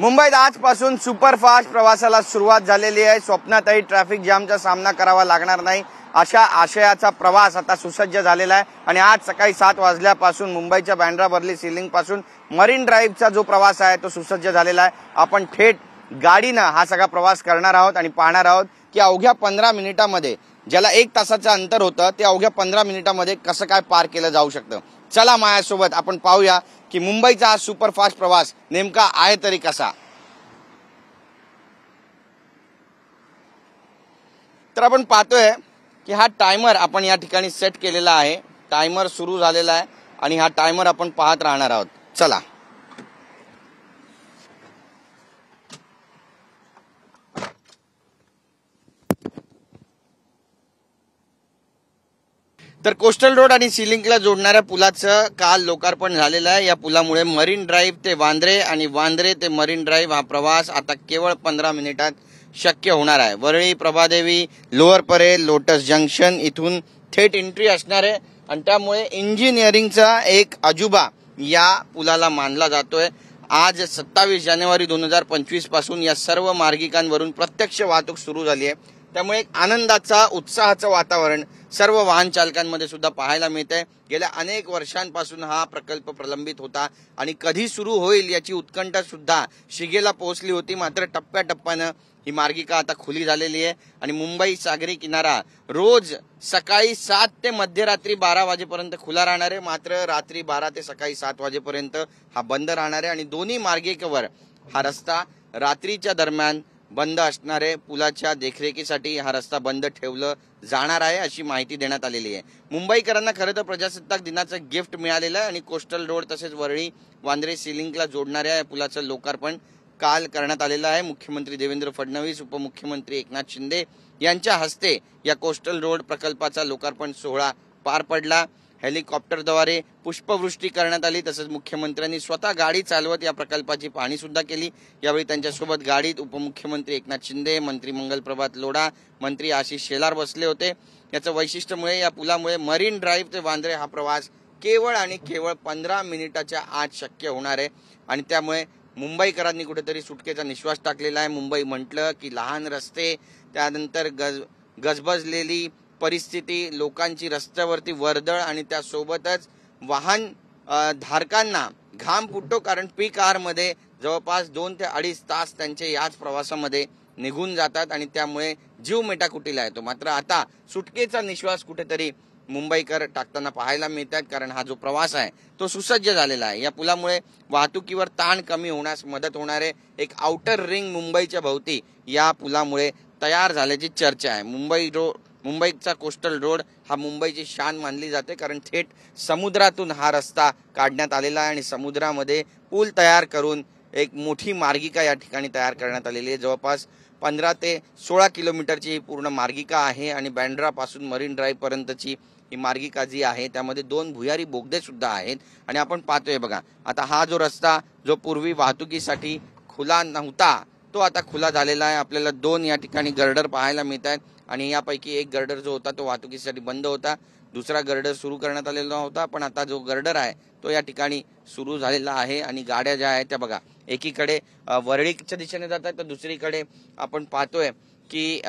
मुंबईत आजपासून सुपरफास्ट प्रवासाला सुरुवात झालेली आहे। स्वप्नातही ट्रॅफिक जामचा सामना करावा लागणार नाही अशा आशयाचा प्रवास आता सुसज्ज झालेला आहे। आणि आज सकाळी 7 वाजल्यापासून मुंबईच्या बँड्रा वर्ली सीलिंग पासून मरीन ड्राईव्हचा जो प्रवास आहे तो सुसज्ज झालेला आहे। आपण थेट गाडीनं हा सगळा प्रवास करणार आहोत आणि पाहणार आहोत की अवघ्या 15 मिनिटांमध्ये ज्याला 1 तासाचं अंतर होतं ते अवघ्या 15 मिनिटांमध्ये कसं काय पार केलं जाऊ शकतं। चला माझ्यासोबत आपण पाहूया की मुंबईचा हा सुपरफास्ट प्रवास नेमका आहे तरी कसा। तर आपण पाहतोय की हा टायमर आपण या ठिकाणी सेट केलेला आहे। टायमर सुरू झालेला आहे आणि हा टायमर आपण पाहत राहणार आहोत। चला तर कोस्टल रोड आणि सीलिंगला जोडणाऱ्या पुलाचं काल लोकार्पण झालेलं आहे। या पुलामुळे मरीन ड्राईव्ह ते वांद्रे आणि वांद्रे ते मरीन ड्राईव्ह हा प्रवास आता केवळ 15 मिनिटात शक्य होणार आहे। Worli, Prabhadevi, lower Parel, lotus junction इथून थेट एंट्री असणार आहे आणि त्यामुळे इंजिनिअरिंगचा एक अजुबा या पुलाला मानला जातोय। आज 27 जानेवारी 2025 पासून या सर्व मार्गिकांवरून प्रत्यक्ष वाहतूक सुरू झाली आहे। त्यामुळे एक आनंदाचा उत्साहाचं वातावरण सर्व वाहन चालकांमध्ये सुद्धा पाहायला मिळतंय। गेल्या अनेक वर्षांपासून हा प्रकल्प प्रलंबित होता आणि कधी सुरू होईल याची उत्कंठा सुद्धा शिगेला पोहोचली होती। मात्र टप्प्याटप्प्यानं ही मार्गिका आता खुली झालेली आहे आणि मुंबई सागरी किनारा रोज सकाळी 7 ते मध्यरात्री 12 वाजेपर्यंत खुला राहणार आहे। मात्र रात्री 12 ते सकाळी 7 वाजेपर्यंत हा बंद राहणार आहे आणि दोन्ही मार्गिकेवर हा रस्ता रात्रीच्या दरम्यान बंद असणार आहे। पुलाच्या देखरेखीसाठी हा रस्ता बंद ठेवलं जाणार आहे अशी माहिती देण्यात आलेली आहे। मुंबईकरांना खरं तर प्रजासत्ताक दिनाचं गिफ्ट मिळालेलं आहे आणि कोस्टल रोड तसेच वरळी वांद्रे सीलिंगला जोडणाऱ्या या पुलाचं लोकार्पण काल करण्यात आलेलं आहे। मुख्यमंत्री देवेंद्र फडणवीस, उपमुख्यमंत्री एकनाथ शिंदे यांच्या हस्ते या कोस्टल रोड प्रकल्पाचा लोकार्पण सोहळा पार पडला। हेलिकॉप्टरद्वारे पुष्पवृष्टी करण्यात आली। तसंच मुख्यमंत्र्यांनी स्वतः गाडी चालवत या प्रकल्पाची पाहणी सुद्धा केली। यावेळी त्यांच्यासोबत गाडीत उपमुख्यमंत्री एकनाथ शिंदे, मंत्री मंगलप्रभात लोढा, मंत्री आशिष शेलार बसले होते। याचं वैशिष्ट्यमुळे या पुलामुळे मरीन ड्राईव्ह ते वांद्रे हा प्रवास केवळ आणि केवळ 15 मिनिटाच्या आत शक्य होणार आहे आणि त्यामुळे मुंबईकरांनी कुठेतरी सुटकेचा निश्वास टाकलेला आहे। मुंबई म्हटलं की लहान रस्ते, त्यानंतर गजबजलेली परिस्थिती, लोकांची रस्त्यावरती वर्दळ आणि त्यासोबतच वाहन धारकांना घाम फुटतो कारण पीक आवर मध्ये जवळपास 2 ते 2.5 तास त्यांचे याच प्रवासामध्ये निघून जातात आणि त्यामुळे जीव मेटाकुटीला येतो। मात्र आता सुटकेचा निश्वास कुठेतरी मुंबईकर टाकताना पाहायला मिळतात कारण हा जो प्रवास आहे तो सुसज्ज झालेला आहे। या पुलामुळे वाहतुकीवर ताण कमी होण्यास मदत होणार आहे। एक आउटर रिंग मुंबईच्या भोवती या पुलामुळे तयार झाल्याची चर्चा आहे। मुंबईचा कोस्टल रोड हा मुंबईची शान मानली जाते कारण थेट समुद्रातून हा रस्ता काढण्यात आलेला आहे आणि समुद्रामध्ये पूल तयार करून एक मोठी मार्गिका या ठिकाणी तयार करण्यात आलेली आहे। जवळपास 15 ते 16 किलोमीटरची ही पूर्ण मार्गिका आहे आणि बँड्रा पासून मरीन ड्राईव्ह पर्यंतची ही मार्गिका जी आहे त्यामध्ये 2 भुयारी बोगदे सुद्धा आहेत आणि आपण पाहतोय बघा आता हा जो रस्ता जो पूर्वी वाहतुकीसाठी खुला नव्हता तो आता खुला झालेला आहे। आपल्याला 2 या ठिकाणी गर्डर पाहायला मिळत आहेत आणि यापैकी एक गर्डर जो होता तो वाहतुकीसाठी बंद होता, दुसरा गर्डर सुरू करण्यात आलेला होता, पण आता जो गर्डर आहे तो या ठिकाणी सुरू झालेला आहे आणि गाड्या ज्या आहेत त्या बघा एकीकडे वरळीच्या दिशेने जातात तर दुसरीकडे आपण पाहतोय की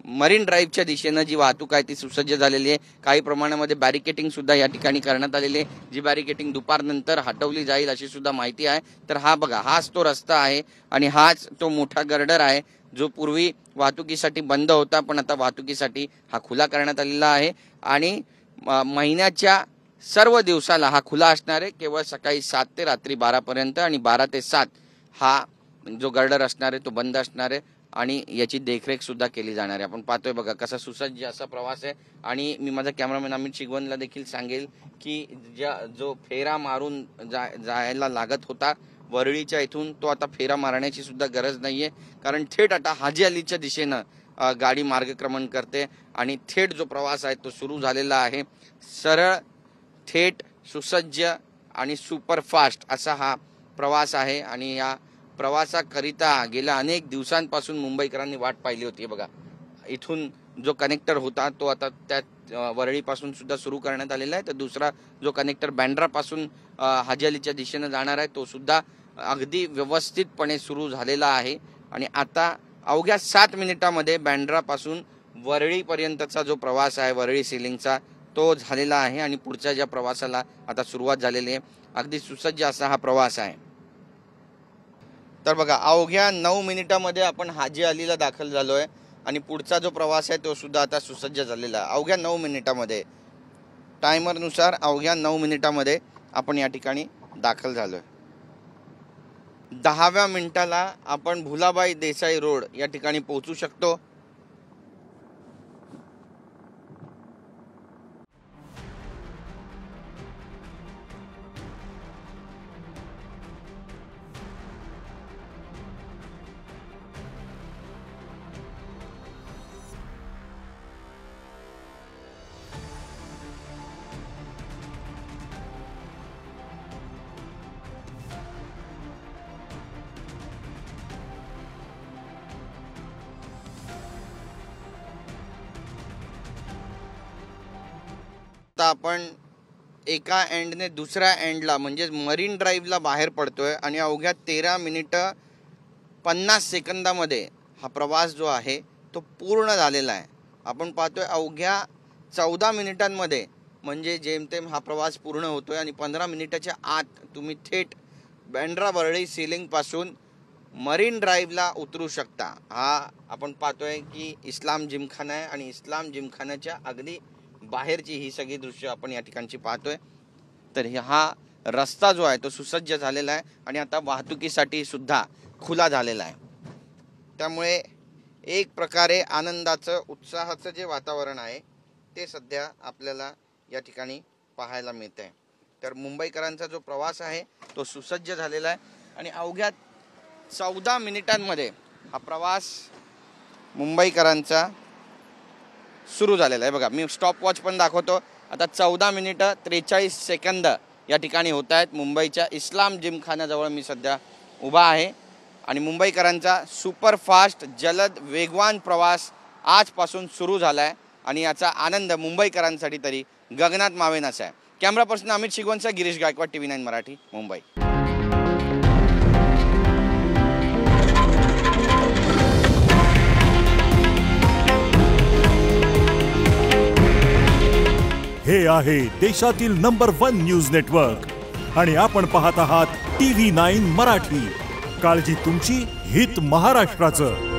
मरीन ड्राईव्हच्या दिशेनं जी वाहतूक आहे ती सुसज्ज झालेली आहे। काही प्रमाणामध्ये बॅरिकेटिंग सुद्धा या ठिकाणी करण्यात आलेली आहे, जी बॅरिकेटिंग दुपारनंतर हटवली जाईल अशी सुद्धा माहिती आहे। तर हा बघा हाच तो रस्ता आहे आणि हाच तो मोठा गर्डर आहे जो पूर्वी वाहतुकीसाठी बंद होता पण आता वाहतुकीसाठी हा खुला करण्यात आलेला आहे आणि महिन्याच्या सर्व दिवसाला हा खुला असणार आहे। केवळ सकाळी 7 ते रात्री 12 पर्यंत आणि 12 ते 7 हा जो गर्डर असणार आहे तो बंद असणार आहे आणि याची देखरेख सुद्धा केली जाणार आहे। आपण पाहतोय बघा कसा सुसज्ज असा प्रवास आहे आणि मी माझा कॅमेरामॅन अमित शिगवणला देखील सांगेल की जो फेरा मारून जायला लागत होता वरळीच्या इथून तो आता फेरा मारण्याची सुद्धा गरज नाहीये कारण थेट आता हाजी अलीच्या दिशेनं गाडी मार्गक्रमण करते आणि थेट जो प्रवास आहे तो सुरू झालेला आहे। सरळ, थेट, सुसज्ज आणि सुपरफास्ट असा हा प्रवास आहे आणि या प्रवासाकरिता गेल्या अनेक दिवसांपासून मुंबईकरांनी वाट पाहिली होती। बघा इथून जो कनेक्टर होता तो आता त्या वरळीपासून सुद्धा सुरू करण्यात आलेला आहे तर दुसरा जो कनेक्टर बँड्रापासून हाजी अलीच्या दिशेनं जाणार आहे तो सुद्धा अगदी व्यवस्थितपणे सुरू झालेला आहे आणि आता अवघ्या 7 मिनिटांमध्ये बँड्रापासून वरळीपर्यंतचा जो प्रवास आहे वरळी सिलिंगचा तो झालेला आहे आणि पुढच्या ज्या प्रवासाला आता सुरुवात झालेली आहे अगदी सुसज्ज असा हा प्रवास आहे। तर बघा अवघ्या 9 मिनिटांमध्ये आपण हाजी अलीला दाखल झालोय आणि पुढचा जो प्रवास आहे तो सुद्धा आता सुसज्ज झालेला आहे। अवघ्या 9 मिनिटांमध्ये टायमरनुसार अवघ्या 9 मिनिटांमध्ये आपण या ठिकाणी दाखल झालोय। 10व्या मिनिटाला आपण भुलाबाई देसाई रोड या ठिकाणी पोहोचू शकतो। आता आपण एका एंडने दुसऱ्या एंडला म्हणजे मरीन ड्राईव्हला बाहेर पडतोय आणि अवघ्या 13 मिनिटं 50 सेकंदामध्ये हा प्रवास जो आहे तो पूर्ण झालेला आहे। आपण पाहतोय अवघ्या 14 मिनिटांमध्ये म्हणजे जेमतेम हा प्रवास पूर्ण होतोय आणि 15 मिनिटाच्या आत तुम्ही थेट बँड्रा वरळी सिलिंग पासून मरीन ड्राईव्हला उतरू शकता। हा आपण पाहतोय की इस्लाम जिमखाना आहे आणि इस्लाम जिमखान्याच्या अगदी बाहेरची ही सगळी दृश्य आपण या ठिकाणची पाहतोय। तर हा रस्ता जो आहे तो सुसज्ज झालेला आहे आणि आता वाहतुकीसाठी सुद्धा खुला झालेला आहे। त्यामुळे एक प्रकारे आनंदाचं उत्साहाचं जे वातावरण आहे ते सध्या आपल्याला या ठिकाणी पाहायला मिळतंय। तर मुंबईकरांचा जो प्रवास आहे तो सुसज्ज झालेला आहे आणि अवघ्या 14 मिनिटांमध्ये हा प्रवास मुंबईकरांचा सुरू झालेला आहे। बघा मी स्टॉप वॉच पण दाखवतो। आता 14 मिनिटं 43 सेकंद या ठिकाणी होत आहेत। मुंबईच्या इस्लाम जिमखान्याजवळ मी सध्या उभा आहे आणि मुंबईकरांचा सुपरफास्ट जलद वेगवान प्रवास आजपासून सुरू झाला आहे आणि याचा आनंद मुंबईकरांसाठी तरी गगनात मावेनासा आहे। कॅमेरा पर्सन अमित शिगवणचा गिरीश गायकवाड TV9 मराठी मुंबई। हे आहे देशातील नंबर 1 न्यूज नेटवर्क आणि आपण पाहत आहात TV9 मराठी। काळजी तुमची, हित महाराष्ट्राचं।